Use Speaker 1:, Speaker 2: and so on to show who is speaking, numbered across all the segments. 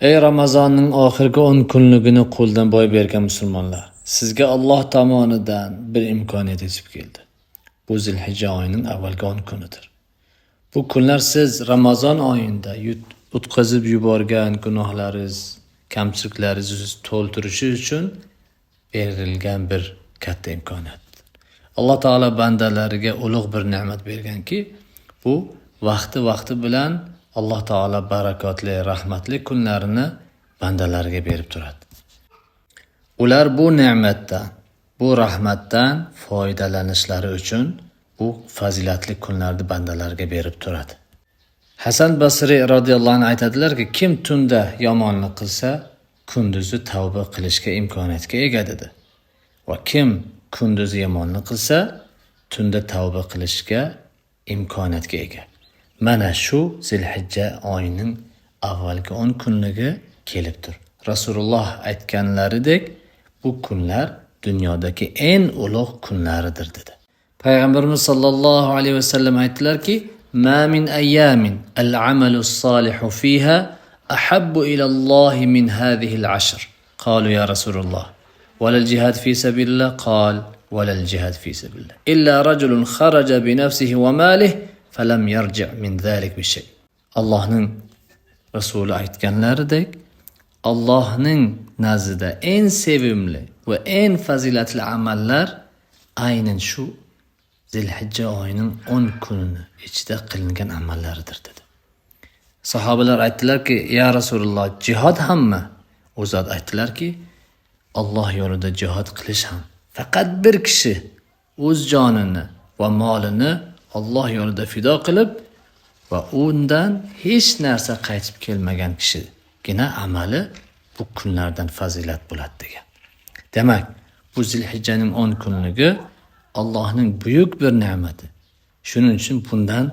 Speaker 1: Ey Ramazonning oxirgi 10 kunligini qo'ldan boy bergan musulmonlar, sizga Alloh tomonidan bir imkoniyat yetib keldi. Bu Zilhijja oyining avvalgi 10 kunidir. Bu kunlar siz Ramazon oyida o'tkazib yuborgan gunohlaringiz, kamchiliklaringizni to'ldirishi uchun berilgan bir katta imkoniyat. Alloh taolo bandalariga ulug' bir ne'mat berganki, bu vaqti bilan Alloh taolo barakotli, rahmatli kunlarini bandalariga berib turadi. Ular bu ne'matdan, bu rahmatdan foydalanishlari uchun bu fazilatli kunlarni bandalariga berib turadi. Hasan Basri radhiyallohu anhu aytadilarki, kim tunda yomonlik qilsa, kunduzi tavba qilishga imkoniyatga ega dedi. Va kim kunduzi yomonlik qilsa, tunda tavba qilishga imkoniyatga ega. Mana shu Zilhijja oyining avvalgi 10 kunligi kelibdir. Rasululloh aytganlaridek, bu kunlar dunyodagi eng ulug' kunlaridir dedi. Payg'ambarimiz sollallohu alayhi vasallam aytdilarki, "Ma min ayyamin al-amalu s-solihu fiha ahabbu ila Alloh min hadhihi al-ashr." Qalu ya Rasulullah, "Wala al-jihad fi sabilillah?" Qal, "Wala al-jihad fi sabilillah. Illa rajulun kharaja bi nafsihi wa malihi falam yarji' min zalik bi shay." Allohning Rasuli aytganlaridek, Allohning nazdida eng sevimli va eng fazilatli amallar aynan shu Zilhijja oyining 10 kunini ichida qilingan amallaridir dedi. Sahobalar aytdilarki, "Ya Rasululloh, jihad hammi?" U zot aytdilarki, Alloh yo'lida jihad qilish ham. Faqat bir kishi o'z jonini va molini Alloh yo'lida fido qilib va undan hech narsa qaytib kelmagan kishigina amali bu kunlardan fazilat bo'ladi degan. Demak, bu Zilhijjaning 10 kunligi Allohning buyuk bir ne'mati. Shuning uchun bundan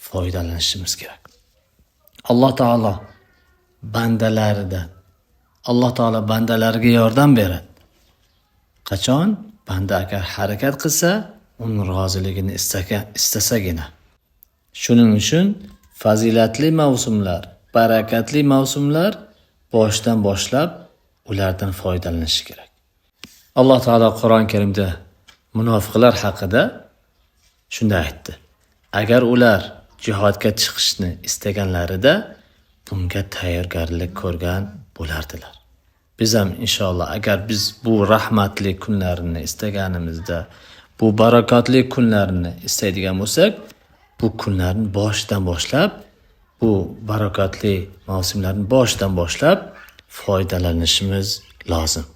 Speaker 1: foydalanishimiz kerak. Alloh taolo bandalariga yordam beradi. Qachon? Banda agar harakat qilsa, uning roziligini istasagina. Shuning uchun fazilatli mavsumlar, barakatli mavsumlar boshdan boshlab ulardan foydalanish kerak. Alloh taolo Qur'on Karimda munofiqlar haqida shunday aytdi. Agar ular jihodga chiqishni istaganlarida bunga tayyorgarlik ko'rgan bo'lardilar. Biz ham inshaalloh agar biz bu rahmatli kunlarni istaganimizda, bu barakotli kunlarni istaydigan bo'lsak, bu kunlarni boshidan boshlab, bu barakotli mavsumlarni boshidan boshlab foydalanishimiz lozim.